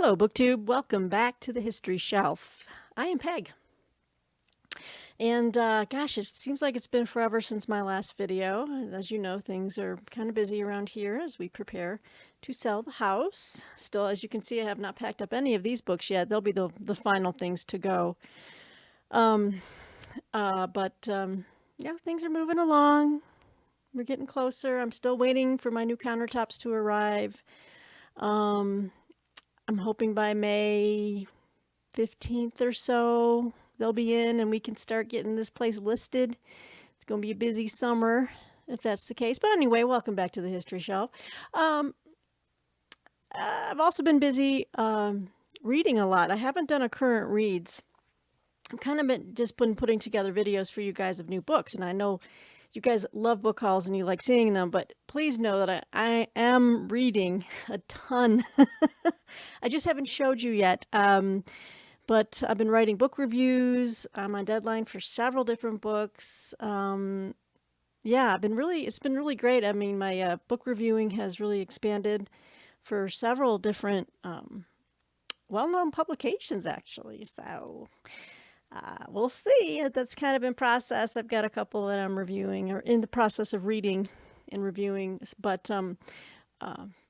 Hello, BookTube. Welcome back to the History Shelf. I am Peg. And gosh, it seems like it's been forever since my last video. As you know, things are kind of busy around here as we prepare to sell the house. Still, as you can see, I have not packed up any of these books yet. They'll be the final things to go. Yeah, things are moving along. We're getting closer. I'm still waiting for my new countertops to arrive. I'm hoping by May 15th or so, they'll be in and we can start getting this place listed. It's going to be a busy summer if that's the case. But anyway, welcome back to the History Shelf. I've also been busy reading a lot. I haven't done a current reads. I've kind of been putting together videos for you guys of new books. And I know you guys love book hauls and you like seeing them, but please know that I am reading a ton. I just haven't showed you yet. But I've been writing book reviews. I'm on deadline for several different books. Yeah, it's been really great. I mean, my book reviewing has really expanded for several different well-known publications, actually. So we'll see. That's kind of in process. I've got a couple that I'm reviewing or in the process of reading and reviewing. But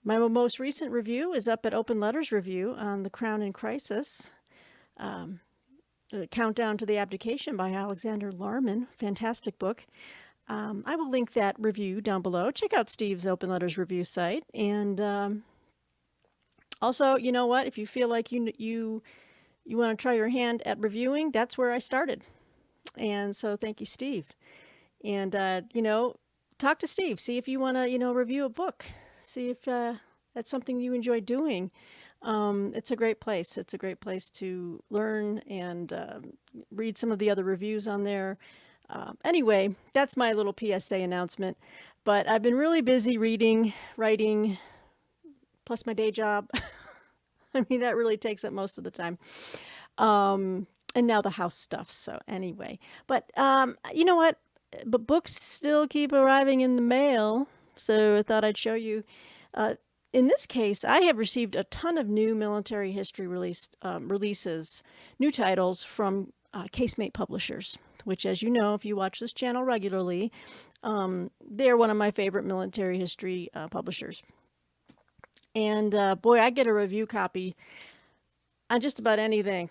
my most recent review is up at Open Letters Review on The Crown in Crisis. Countdown to the Abdication by Alexander Larman. Fantastic book. I will link that review down below. Check out Steve's Open Letters Review site. And also, you know what? If you feel like you want to try your hand at reviewing, that's where I started. And so thank you, Steve. And, talk to Steve. See if you want to, review a book. See if that's something you enjoy doing. It's a great place. It's a great place to learn and read some of the other reviews on there. Anyway, that's my little PSA announcement. But I've been really busy reading, writing, plus my day job. I mean, that really takes up most of the time. And now the house stuff. So anyway, but you know what? But books still keep arriving in the mail. So I thought I'd show you. In this case, I have received a ton of new military history releases, new titles from Casemate publishers, which, as you know, if you watch this channel regularly, they're one of my favorite military history publishers. And boy, I get a review copy on just about anything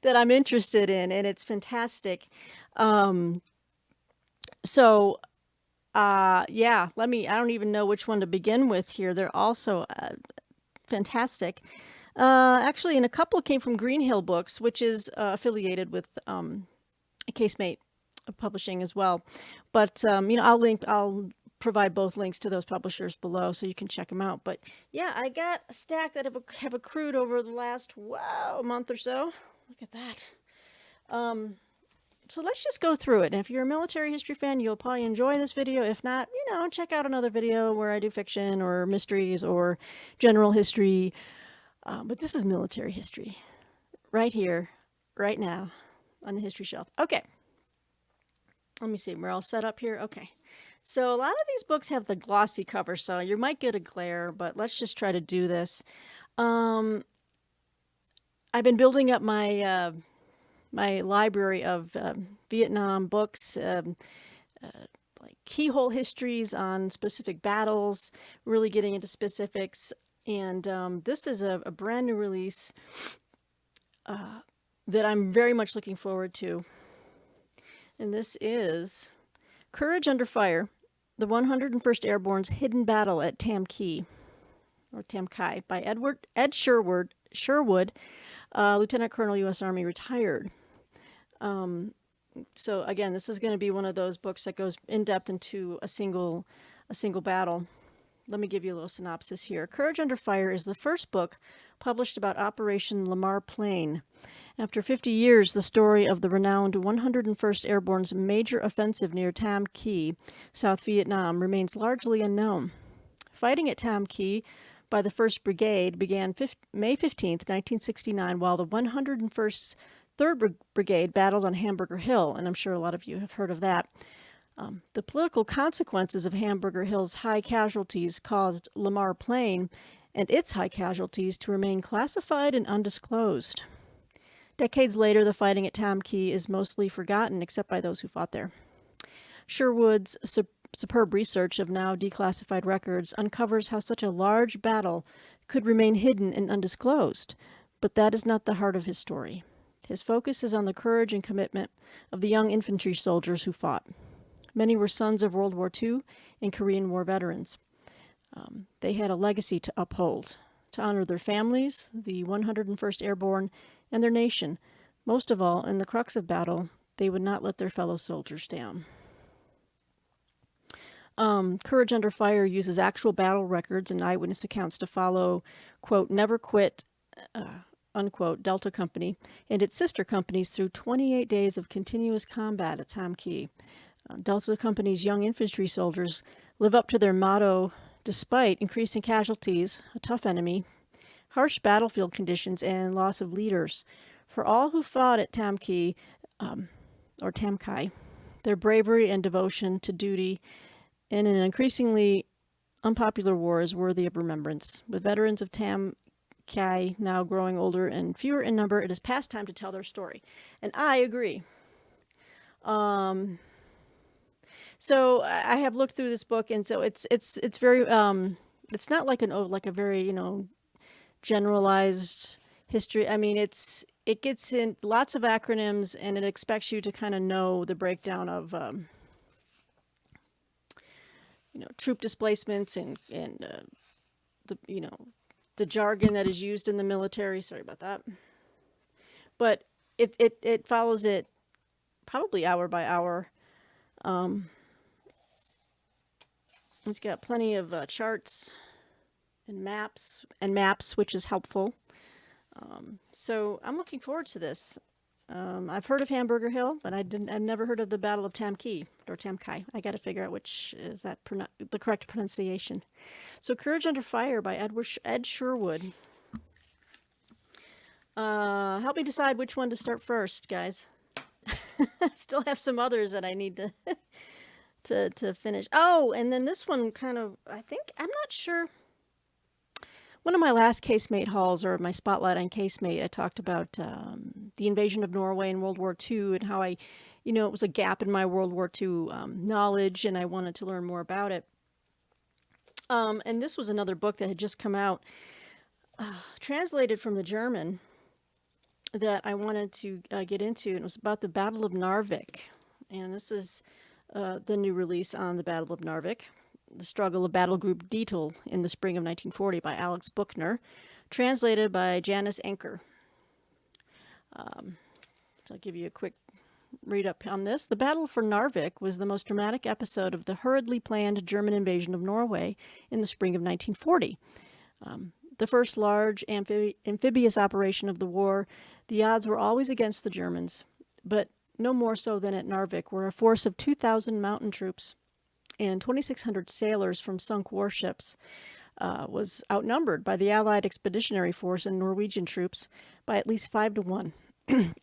that I'm interested in, and it's fantastic. Yeah, I don't even know which one to begin with here. They're also fantastic. Actually, and a couple came from Green Hill Books, which is affiliated with Casemate Publishing as well. But, I'll provide both links to those publishers below so you can check them out. But yeah, I got a stack that have accrued over the last, month or so. Look at that. So let's just go through it. And if you're a military history fan, you'll probably enjoy this video. If not, check out another video where I do fiction or mysteries or general history. But this is military history right here, right now on the History Shelf. Okay. Let me see. We're all set up here. Okay. So a lot of these books have the glossy cover, so you might get a glare, but let's just try to do this. I've been building up my my library of Vietnam books, like keyhole histories on specific battles, really getting into specifics. And this is a brand new release that I'm very much looking forward to. And this is Courage Under Fire, the 101st Airborne's Hidden Battle at Tam Key, or Tam Kai, by Ed Sherwood, Lieutenant Colonel, U.S. Army, retired. So again, this is going to be one of those books that goes in depth into a single battle. Let me give you a little synopsis here. Courage Under Fire is the first book published about Operation Lamar Plain. After 50 years, the story of the renowned 101st Airborne's major offensive near Tam Key, South Vietnam, remains largely unknown. Fighting at Tam Key by the 1st Brigade began May 15, 1969, while the 101st 3rd Brigade battled on Hamburger Hill, and I'm sure a lot of you have heard of that. The political consequences of Hamburger Hill's high casualties caused Lamar Plain and its high casualties to remain classified and undisclosed. Decades later, the fighting at Tam Key is mostly forgotten except by those who fought there. Sherwood's superb research of now declassified records uncovers how such a large battle could remain hidden and undisclosed, but that is not the heart of his story. His focus is on the courage and commitment of the young infantry soldiers who fought. Many were sons of World War II and Korean War veterans. They had a legacy to uphold, to honor their families, the 101st Airborne, and their nation. Most of all, in the crux of battle, they would not let their fellow soldiers down. Courage Under Fire uses actual battle records and eyewitness accounts to follow, quote, Never Quit, unquote, Delta Company and its sister companies through 28 days of continuous combat at Tam Key. Delta Company's young infantry soldiers live up to their motto despite increasing casualties, a tough enemy, harsh battlefield conditions, and loss of leaders. For all who fought at Tam Key, or Tam Kai, their bravery and devotion to duty in an increasingly unpopular war is worthy of remembrance. With veterans of Tam Kai now growing older and fewer in number, it is past time to tell their story. And I agree. So I have looked through this book, and so it's very it's not like a very generalized history. I mean, it gets in lots of acronyms, and it expects you to kind of know the breakdown of troop displacements and the jargon that is used in the military. Sorry about that, but it follows it probably hour by hour. It's got plenty of charts and maps, which is helpful. So I'm looking forward to this. I've heard of Hamburger Hill, but I've never heard of the Battle of Tam Key or Tam Kai. I got to figure out which is the correct pronunciation. So Courage Under Fire by Ed Sherwood. Help me decide which one to start first, guys. I still have some others that I need to finish. Oh, and then this one I'm not sure. One of my last Casemate hauls, or my spotlight on Casemate, I talked about the invasion of Norway in World War II and how it was a gap in my World War II knowledge, and I wanted to learn more about it. And this was another book that had just come out, translated from the German, that I wanted to get into. And it was about the Battle of Narvik. And this is the new release on the Battle of Narvik, The Struggle of Battle Group Dietl in the Spring of 1940 by Alex Buchner, translated by Janice Anker. So I'll give you a quick read up on this. The Battle for Narvik was the most dramatic episode of the hurriedly planned German invasion of Norway in the spring of 1940. The first large amphibious operation of the war, the odds were always against the Germans, but no more so than at Narvik, where a force of 2,000 mountain troops and 2,600 sailors from sunk warships was outnumbered by the Allied Expeditionary Force and Norwegian troops by at least 5-1.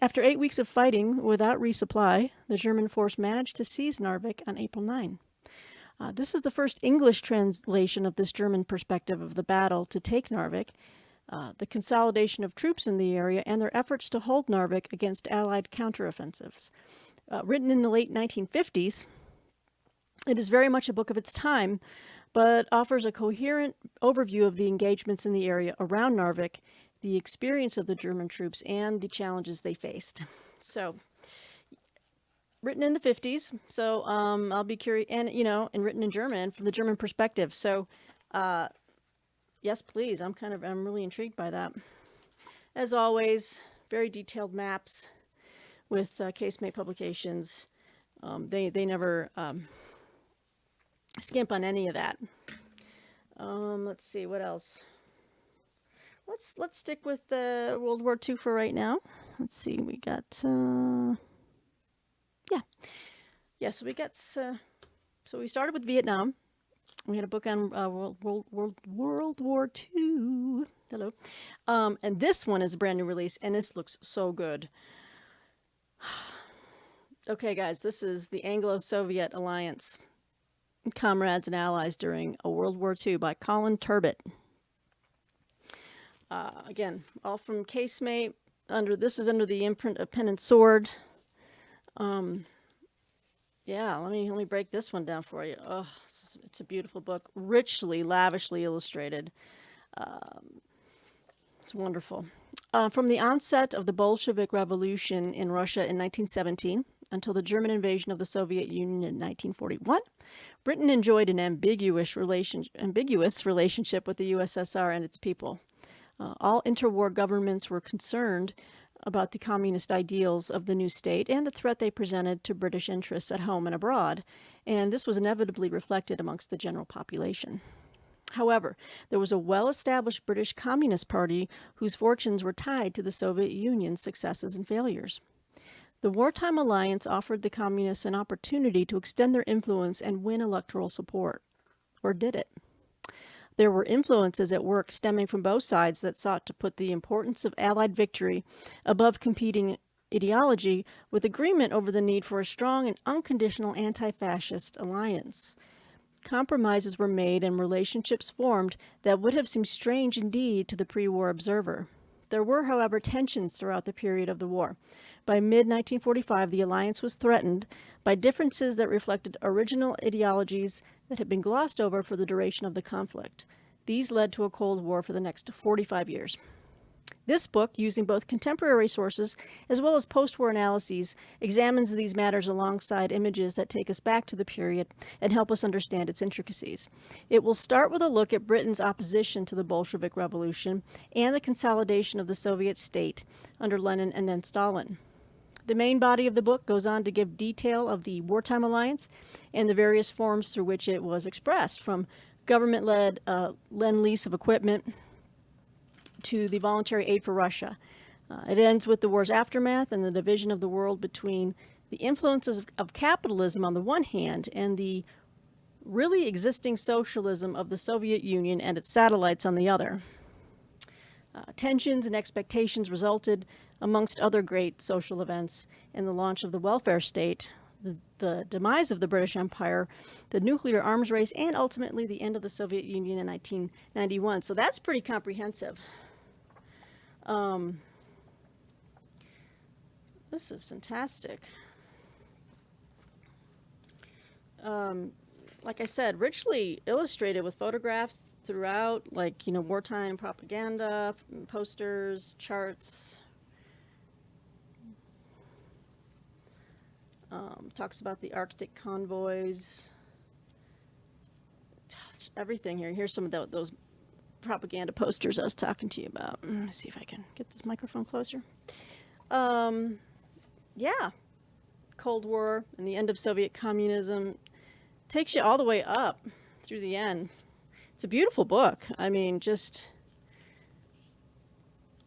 After 8 weeks of fighting without resupply, the German force managed to seize Narvik on April 9. This is the first English translation of this German perspective of the battle to take Narvik, the consolidation of troops in the area, and their efforts to hold Narvik against Allied counteroffensives. Written in the late 1950s, it is very much a book of its time, but offers a coherent overview of the engagements in the area around Narvik, the experience of the German troops, and the challenges they faced. So, written in the 50s, so I'll be curious, and written in German from the German perspective. So, yes, please. I'm really intrigued by that. As always, very detailed maps with Casemate Publications. They never skimp on any of that. Let's see what else. Let's stick with World War II for right now. Let's see, we got so we got so we started with Vietnam. We had a book on World War II. Hello, and this one is a brand new release, and this looks so good. Okay, guys, this is the Anglo-Soviet Alliance, Comrades and Allies During a World War II by Colin Turbot. Again, all from Casemate. This is under the imprint of Pen and Sword. Yeah, let me break this one down for you. Oh, it's a beautiful book, richly, lavishly illustrated. It's wonderful. From the onset of the Bolshevik Revolution in Russia in 1917 until the German invasion of the Soviet Union in 1941, Britain enjoyed an ambiguous relationship with the USSR and its people. All interwar governments were concerned about the communist ideals of the new state and the threat they presented to British interests at home and abroad, and this was inevitably reflected amongst the general population. However, there was a well-established British Communist Party whose fortunes were tied to the Soviet Union's successes and failures. The wartime alliance offered the communists an opportunity to extend their influence and win electoral support. Or did it? There were influences at work stemming from both sides that sought to put the importance of Allied victory above competing ideology, with agreement over the need for a strong and unconditional anti-fascist alliance. Compromises were made and relationships formed that would have seemed strange indeed to the pre-war observer. There were, however, tensions throughout the period of the war. By mid-1945, the alliance was threatened by differences that reflected original ideologies that had been glossed over for the duration of the conflict. These led to a Cold War for the next 45 years. This book, using both contemporary sources as well as post-war analyses, examines these matters alongside images that take us back to the period and help us understand its intricacies. It will start with a look at Britain's opposition to the Bolshevik Revolution and the consolidation of the Soviet state under Lenin and then Stalin. The main body of the book goes on to give detail of the wartime alliance and the various forms through which it was expressed, from government-led lend-lease of equipment to the voluntary aid for Russia. It ends with the war's aftermath and the division of the world between the influences of capitalism on the one hand and the really existing socialism of the Soviet Union and its satellites on the other. Tensions and expectations resulted, amongst other great social events, in the launch of the welfare state, the demise of the British Empire, the nuclear arms race, and ultimately the end of the Soviet Union in 1991. So that's pretty comprehensive. This is fantastic. Like I said, richly illustrated with photographs throughout, like, wartime propaganda, posters, charts. Talks about the Arctic convoys. Everything here. Here's some of those propaganda posters I was talking to you about. Let me see if I can get this microphone closer. Yeah. Cold War and the end of Soviet communism takes you all the way up through the end. It's a beautiful book. I mean, this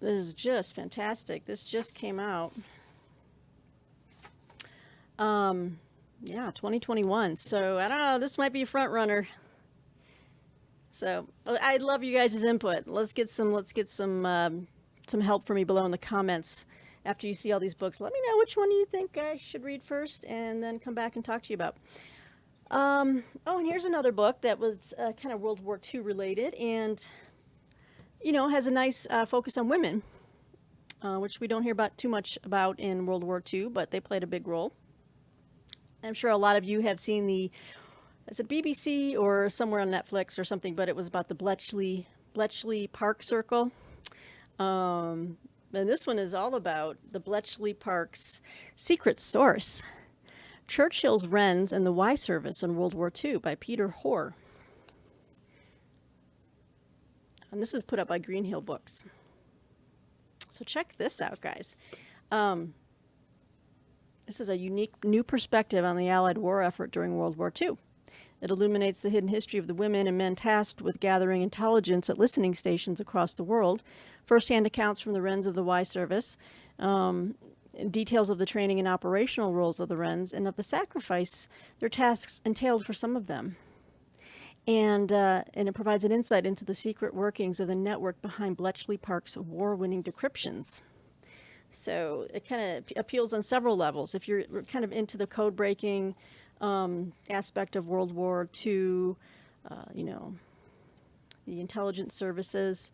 is just fantastic. This just came out. Yeah, 2021. So I don't know, this might be a front runner. So I'd love you guys' input. Let's get some help from me below in the comments after you see all these books. Let me know which one you think I should read first, and then come back and talk to you about. Oh, and here's another book that was kind of World War II related, and has a nice focus on women, which we don't hear too much about in World War II, but they played a big role. I'm sure a lot of you have seen is it BBC or somewhere on Netflix or something, but it was about the Bletchley Park Circle. And this one is all about the Bletchley Park's secret source, Churchill's Wrens and the Y Service in World War II by Peter Hoare. And this is put up by Greenhill Books. So check this out, guys. This is a unique new perspective on the Allied war effort during World War II. It illuminates the hidden history of the women and men tasked with gathering intelligence at listening stations across the world, first-hand accounts from the Wrens of the Y Service, details of the training and operational roles of the Wrens, and of the sacrifice their tasks entailed for some of them. And it provides an insight into the secret workings of the network behind Bletchley Park's war-winning decryptions. So it kind of appeals on several levels. If you're kind of into the code-breaking aspect of World War II, the intelligence services,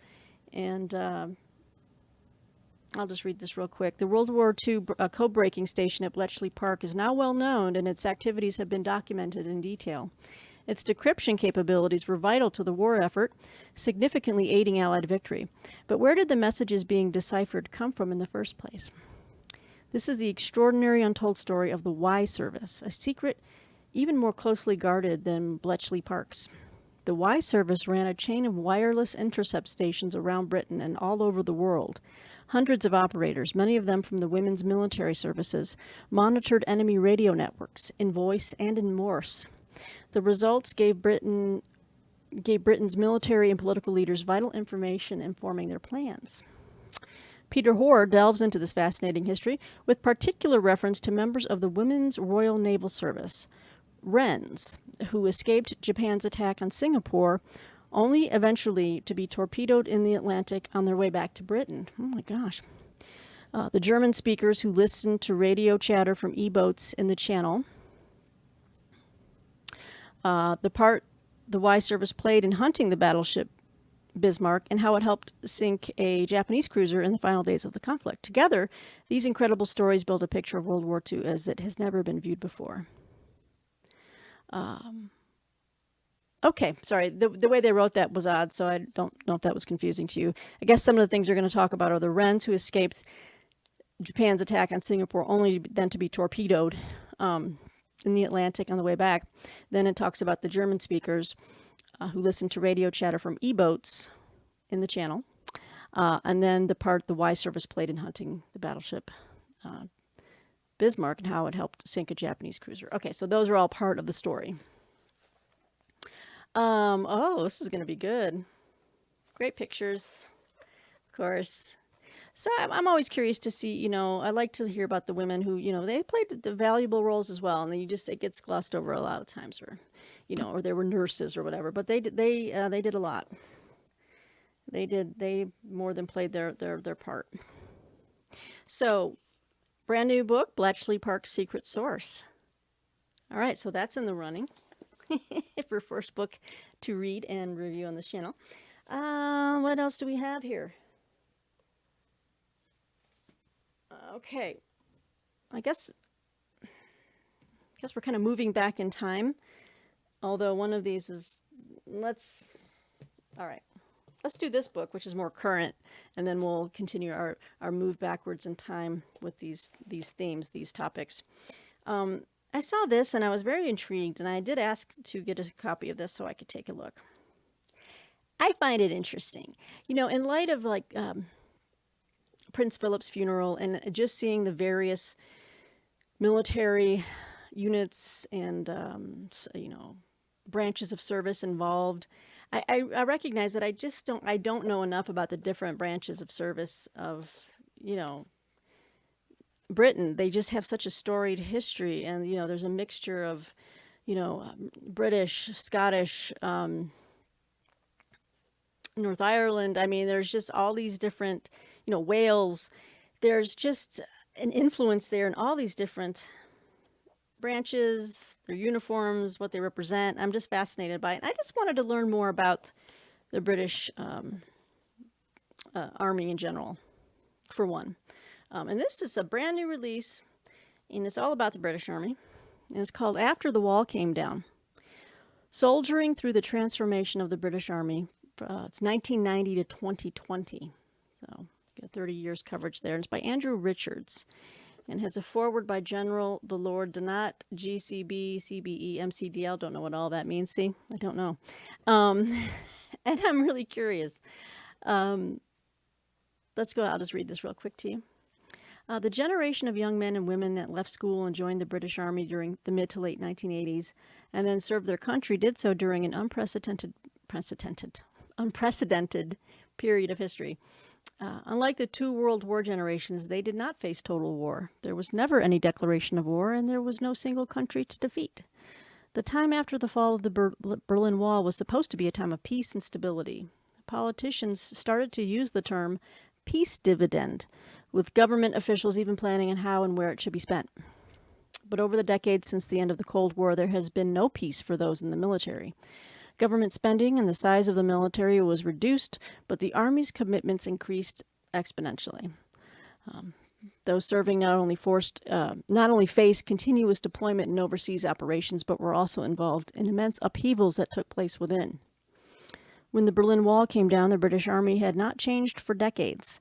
And I'll just read this real quick. The World War II code-breaking station at Bletchley Park is now well known, and its activities have been documented in detail. Its decryption capabilities were vital to the war effort, significantly aiding Allied victory. But where did the messages being deciphered come from in the first place? This is the extraordinary untold story of the Y service, a secret even more closely guarded than Bletchley Park's. The Y service ran a chain of wireless intercept stations around Britain and all over the world. Hundreds of operators, many of them from the women's military services, monitored enemy radio networks in voice and in Morse. The results gave Britain's military and political leaders vital information informing their plans. Peter Hoare delves into this fascinating history with particular reference to members of the Women's Royal Naval Service, WRENs, who escaped Japan's attack on Singapore, only eventually to be torpedoed in the Atlantic on their way back to Britain. Oh my gosh. The German speakers who listened to radio chatter from E-boats in the Channel. The part the Y service played in hunting the battleship Bismarck and how it helped sink a Japanese cruiser in the final days of the conflict. Together, these incredible stories build a picture of World War II as it has never been viewed before. Okay, sorry. The way they wrote that was odd, so I don't know if that was confusing to you. I guess some of the things we're going to talk about are the WRENs who escaped Japan's attack on Singapore, only then to be torpedoed in the Atlantic on the way back. Then it talks about the German speakers who listened to radio chatter from E-boats in the Channel. And then the part the Y service played in hunting the battleship Bismarck and how it helped sink a Japanese cruiser. Okay, so those are all part of the story. This is going to be good. Great pictures, of course. So I'm always curious to see, I like to hear about the women who, they played the valuable roles as well. And then it gets glossed over a lot of times or they were nurses or whatever, but they did a lot. They more than played their part. So brand new book, Bletchley Park's Secret Source. All right. So that's in the running. For first book to read and review on this channel. What else do we have here? Okay, I guess we're kind of moving back in time. Although one of these is, let's do this book, which is more current, and then we'll continue our move backwards in time with these themes, these topics. I saw this and I was very intrigued, and I did ask to get a copy of this so I could take a look. I find it interesting. In light of Prince Philip's funeral and just seeing the various military units and, branches of service involved, I recognize that I don't know enough about the different branches of service of, Britain. They just have such a storied history, and there's a mixture of British, Scottish, North Ireland. I mean, there's just all these different, Wales. There's just an influence there in all these different branches, their uniforms, what they represent. I'm just fascinated by it. I just wanted to learn more about the British Army in general, for one. And this is a brand new release, and it's all about the British Army. And it's called After the Wall Came Down, Soldiering Through the Transformation of the British Army. It's 1990 to 2020. So got 30 years coverage there. And it's by Andrew Richards and has a foreword by General the Lord Donat, GCB, CBE, MCDL. Don't know what all that means. See, I don't know. And I'm really curious. Let's go. I'll just read this real quick to you. The generation of young men and women that left school and joined the British Army during the mid to late 1980s and then served their country did so during an unprecedented period of history. Unlike the two World War generations, they did not face total war. There was never any declaration of war, and there was no single country to defeat. The time after the fall of the Berlin Wall was supposed to be a time of peace and stability. Politicians started to use the term peace dividend, with government officials even planning on how and where it should be spent. But over the decades since the end of the Cold War, there has been no peace for those in the military. Government spending and the size of the military was reduced, but the Army's commitments increased exponentially. Those serving not only faced continuous deployment in overseas operations, but were also involved in immense upheavals that took place within. When the Berlin Wall came down, the British Army had not changed for decades.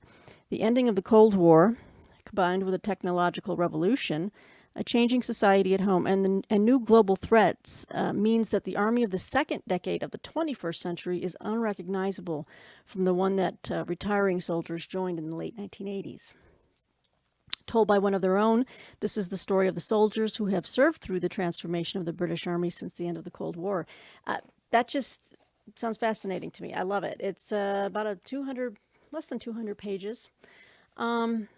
The ending of the Cold War, combined with a technological revolution, a changing society at home, and new global threats means that the Army of the second decade of the 21st century is unrecognizable from the one that retiring soldiers joined in the late 1980s. Told by one of their own, this is the story of the soldiers who have served through the transformation of the British Army since the end of the Cold War. That just sounds fascinating to me. I love it. It's about less than 200 pages. And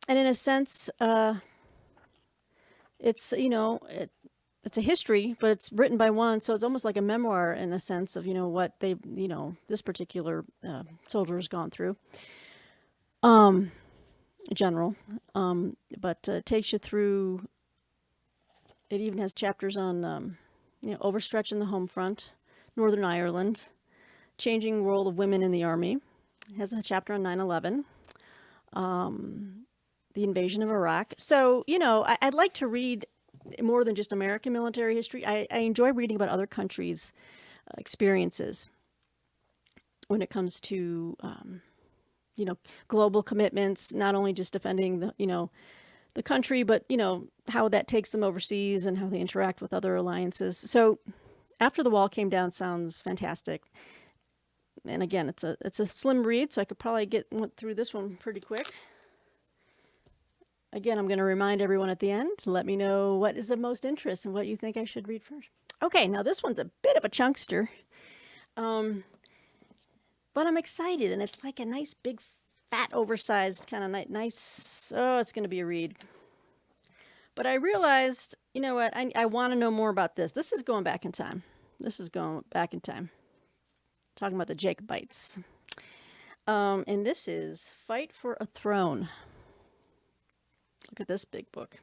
in a sense, it's, it's a history, but it's written by one, so it's almost like a memoir in a sense of, what they, this particular soldier has gone through. General, but takes you through. It even has chapters on, overstretch in the home front, Northern Ireland, changing role of women in the Army. It has a chapter on 9/11, the invasion of Iraq. So, I'd like to read more than just American military history. I enjoy reading about other countries' experiences when it comes to global commitments, not only just defending the country, but, how that takes them overseas and how they interact with other alliances. So After the Wall Came Down sounds fantastic. And again, it's a slim read, so I could probably went through this one pretty quick. Again, I'm going to remind everyone at the end to let me know what is of most interest and what you think I should read first. Okay, now this one's a bit of a chunkster. But I'm excited, and it's like a nice, big, fat, oversized kind of nice. Oh, it's going to be a read. But I realized, you know what? I want to know more about this. This is going back in time. Talking about the Jacobites. And this is Fight for a Throne. Look at this big book.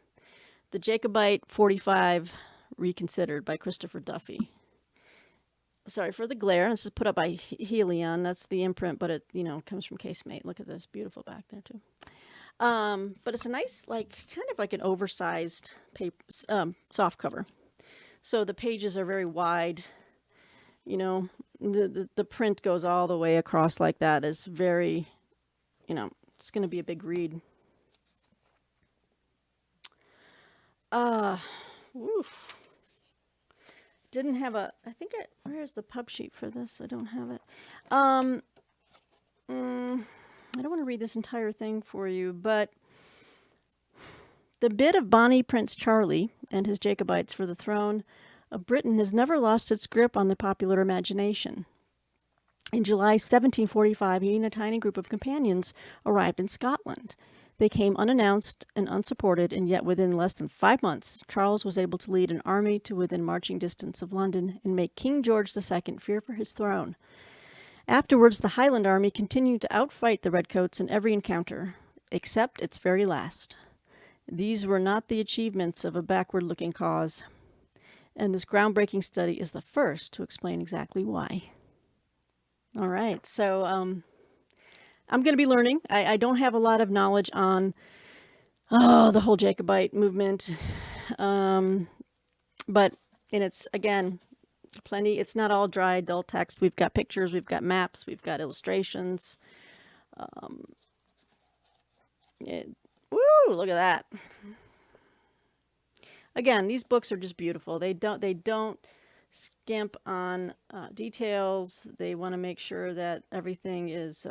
The Jacobite 45 Reconsidered by Christopher Duffy. Sorry for the glare. This is put up by Helion. That's the imprint, but it comes from Casemate. Look at this, beautiful back there too. But it's a nice, kind of like an oversized paper, soft cover. So the pages are very wide. The print goes all the way across like that. Is very, it's going to be a big read. Oof. Didn't have where's the pub sheet for this? I don't have it. I don't want to read this entire thing for you, but the bid of Bonnie Prince Charlie and his Jacobites for the throne of Britain has never lost its grip on the popular imagination. In July 1745, he and a tiny group of companions arrived in Scotland. They came unannounced and unsupported, and yet within less than 5 months, Charles was able to lead an army to within marching distance of London and make King George II fear for his throne. Afterwards, the Highland Army continued to outfight the Redcoats in every encounter, except its very last. These were not the achievements of a backward-looking cause, and this groundbreaking study is the first to explain exactly why. All right, so I'm going to be learning. I don't have a lot of knowledge on the whole Jacobite movement, but it's, again, plenty. It's not all dry, dull text. We've got pictures, we've got maps, we've got illustrations. Woo! Look at that. Again, these books are just beautiful. They don't skimp on details. They want to make sure that everything is.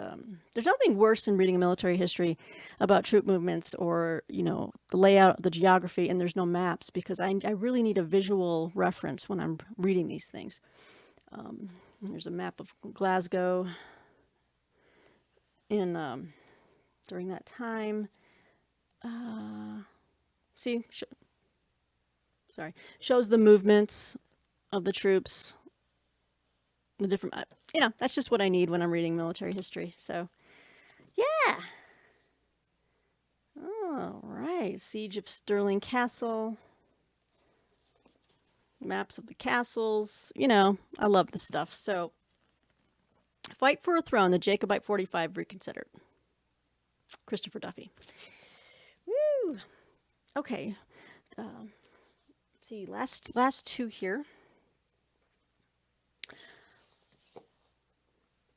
There's nothing worse than reading a military history about troop movements or the layout, the geography, and there's no maps, because I really need a visual reference when I'm reading these things. There's a map of Glasgow in during that time. Shows the movements of the troops, the different, that's just what I need when I'm reading military history. So, yeah. All right. Siege of Stirling Castle. maps of the castles. I love this stuff. So, Fight for a Throne, the Jacobite 45 Reconsidered. Christopher Duffy. Woo! Okay. Let's see, last two here.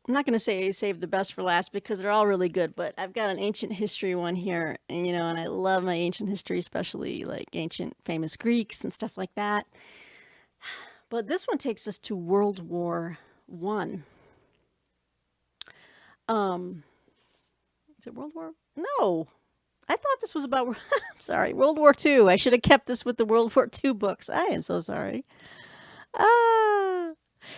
I'm not going to say save the best for last because they're all really good, but I've got an ancient history one here, and and I love my ancient history, especially like ancient famous Greeks and stuff like that. But this one takes us to World War One. Is it World War? No, I thought this was about. Sorry, World War II. I should have kept this with the World War II books. I am so sorry.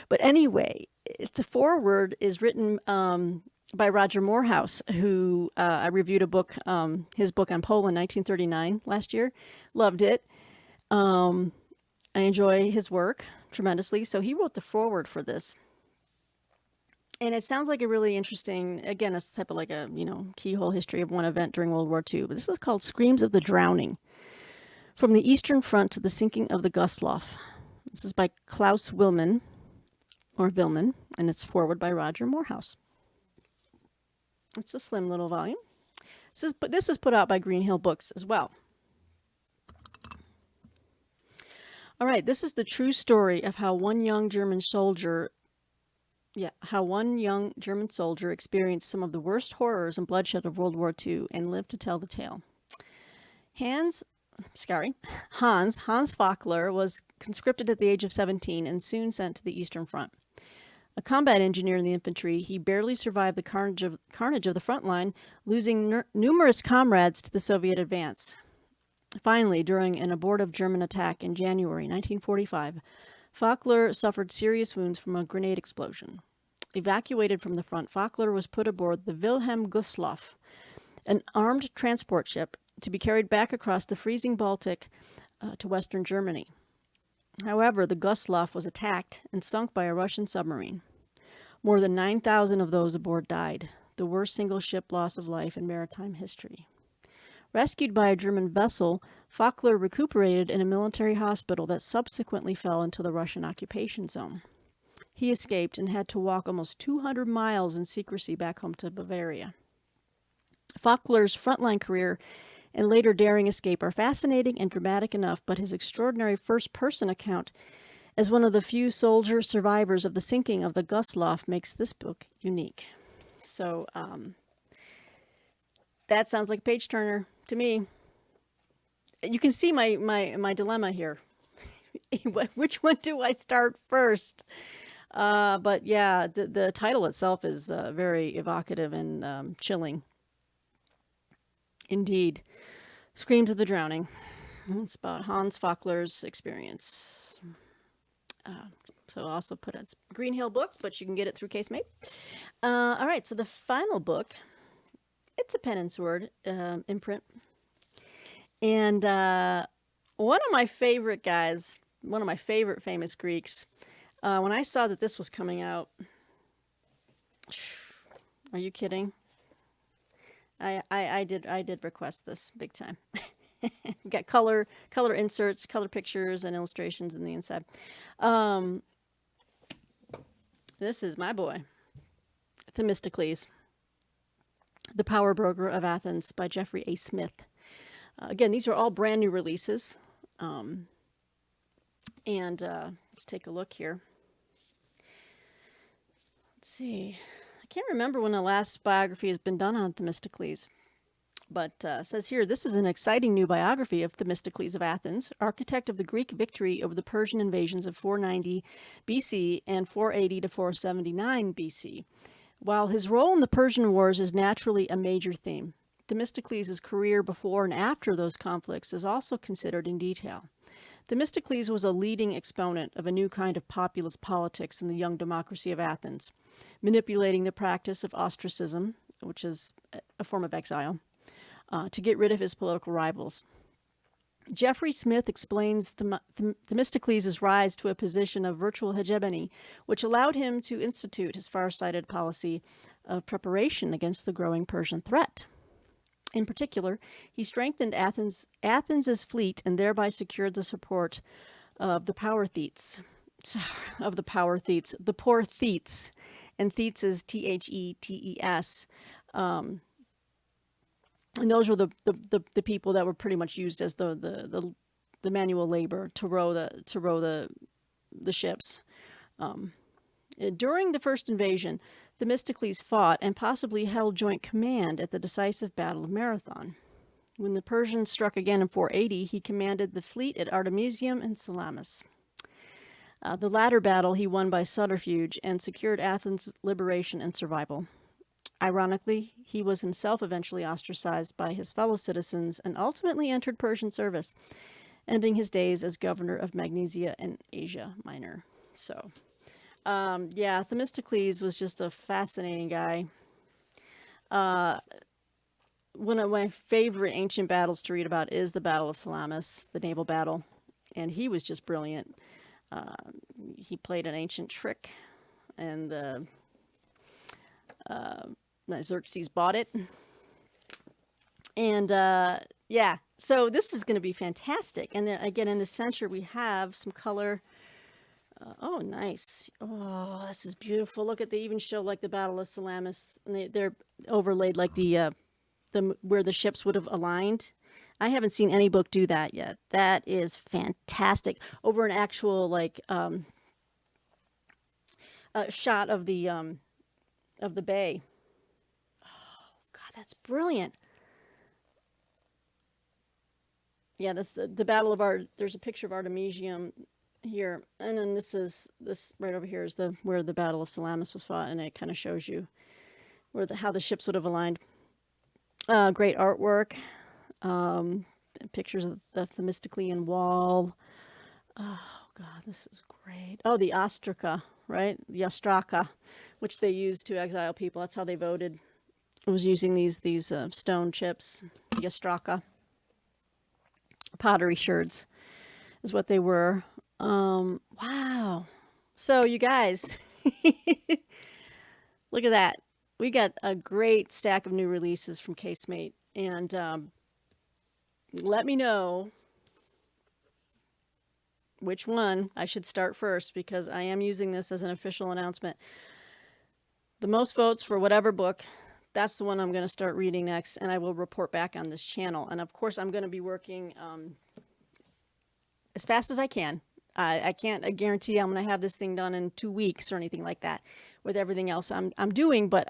But anyway, it's a foreword is written by Roger Morehouse, who I reviewed his book on Poland, 1939, last year. Loved it. I enjoy his work tremendously. So he wrote the foreword for this. And it sounds like a really interesting, again, it's type of like a, keyhole history of one event during World War II. But this is called Screams of the Drowning. From the Eastern Front to the Sinking of the Gustloff. This is by Klaus Willmann, and it's forward by Roger Morehouse. It's a slim little volume. This is put out by Green Hill Books as well. All right, this is the true story of how one young German soldier experienced some of the worst horrors and bloodshed of World War II and lived to tell the tale. Hans Fakler was conscripted at the age of 17 and soon sent to the Eastern Front. A combat engineer in the infantry, he barely survived the carnage of the front line, losing numerous comrades to the Soviet advance. Finally, during an abortive German attack in January 1945, Fakler suffered serious wounds from a grenade explosion. Evacuated from the front, Fakler was put aboard the Wilhelm Gustloff, an armed transport ship to be carried back across the freezing Baltic to Western Germany. However, the Gustloff was attacked and sunk by a Russian submarine. More than 9,000 of those aboard died, the worst single ship loss of life in maritime history. Rescued by a German vessel, Fakler recuperated in a military hospital that subsequently fell into the Russian occupation zone. He escaped and had to walk almost 200 miles in secrecy back home to Bavaria. Fakler's frontline career and later daring escape are fascinating and dramatic enough, but his extraordinary first-person account as one of the few soldier survivors of the sinking of the Gustloff makes this book unique. So that sounds like a page-turner to me. You can see my dilemma here. Which one do I start first? But yeah, the title itself is very evocative and chilling. Indeed. Screams of the Drowning. It's about Hans Fakler's experience. So I'll also put it Green Hill Books, but you can get it through Casemate. All right, so the final book, it's a pen and sword imprint. And one of my favorite guys, one of my favorite famous Greeks, when I saw that this was coming out, are you kidding? I did request this big time. Got color inserts, color pictures, and illustrations in the inside. This is my boy, Themistocles, The Power Broker of Athens by Jeffrey A. Smith. Again, these are all brand new releases. Let's take a look here. Let's see. I can't remember when the last biography has been done on Themistocles, but it says here, this is an exciting new biography of Themistocles of Athens, architect of the Greek victory over the Persian invasions of 490 BC and 480 to 479 BC. While his role in the Persian Wars is naturally a major theme, Themistocles' career before and after those conflicts is also considered in detail. Themistocles was a leading exponent of a new kind of populist politics in the young democracy of Athens, manipulating the practice of ostracism, which is a form of exile, to get rid of his political rivals. Jeffrey Smith explains Themistocles' rise to a position of virtual hegemony, which allowed him to institute his far-sighted policy of preparation against the growing Persian threat. In particular, he strengthened Athens' fleet and thereby secured the support of the power thetes, the poor thetes, and thetes is Thetes. And those were the people that were pretty much used as the manual labor to row the ships. During the first invasion, the Mysticalese fought and possibly held joint command at the decisive Battle of Marathon. When the Persians struck again in 480, he commanded the fleet at Artemisium and Salamis. The latter battle he won by subterfuge and secured Athens' liberation and survival. Ironically, he was himself eventually ostracized by his fellow citizens and ultimately entered Persian service, ending his days as governor of Magnesia and Asia Minor. So, yeah, Themistocles was just a fascinating guy. One of my favorite ancient battles to read about is the Battle of Salamis, the naval battle, and he was just brilliant. He played an ancient trick, and Xerxes bought it. And yeah, so this is going to be fantastic. And then again, in the center, we have some color. Oh, nice. Oh, this is beautiful. Look at, they even show like the Battle of Salamis, and they're overlaid like the where the ships would have aligned. I haven't seen any book do that yet. That is fantastic. Over an actual like shot of the bay. Oh God, that's brilliant. Yeah, that's the Battle of there's a picture of Artemisium here, and then this right over here is where the Battle of Salamis was fought, and it kind of shows you how the ships would have aligned. Great artwork. Pictures of the Themistoclean wall. Oh God, this is great. Oh, the ostraca, right? The ostraca, which they used to exile people. That's how they voted. It was using these stone chips, the ostraca. Pottery sherds is what they were. Wow. So you guys, look at that. We got a great stack of new releases from Casemate, and let me know which one I should start first, because I am using this as an official announcement. The most votes for whatever book, that's the one I'm going to start reading next, and I will report back on this channel. And of course, I'm going to be working as fast as I can. I can't guarantee I'm going to have this thing done in 2 weeks or anything like that with everything else I'm doing, but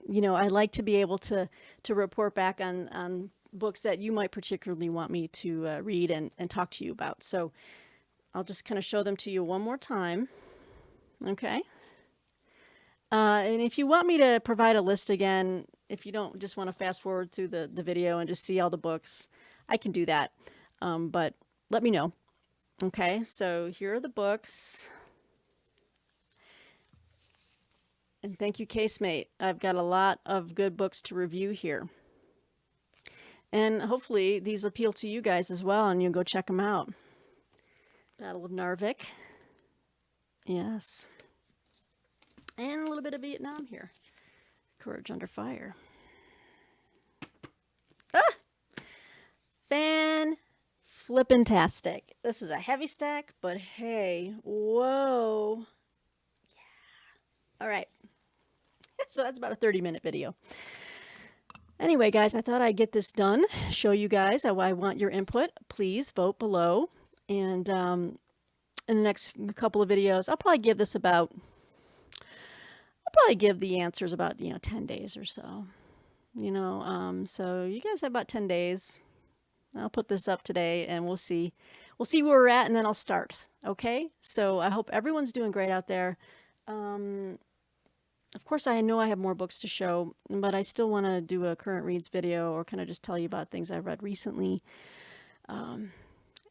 you know, I like to be able to report back on books that you might particularly want me to read and talk to you about. So I'll just kind of show them to you one more time. Okay. And if you want me to provide a list again, if you don't just want to fast forward through the video and just see all the books, I can do that. But let me know. Okay, so here are the books. And thank you, Casemate. I've got a lot of good books to review here. And hopefully these appeal to you guys as well, and you'll go check them out. Battle of Narvik. Yes. And a little bit of Vietnam here. Courage Under Fire. Ah! Fan-flippin-tastic. This is a heavy stack, but hey, whoa. Yeah. All right. So that's about a 30-minute video. Anyway, guys, I thought I'd get this done, show you guys how I want your input. Please vote below. And in the next couple of videos, I'll probably give the answers about, 10 days or so. So you guys have about 10 days. I'll put this up today, and we'll see where we're at, and then I'll start. Okay? So I hope everyone's doing great out there. Of course, I know I have more books to show, but I still want to do a current reads video or kind of just tell you about things I've read recently.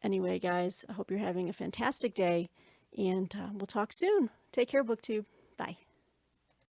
Anyway, guys, I hope you're having a fantastic day, and we'll talk soon. Take care, BookTube. Bye.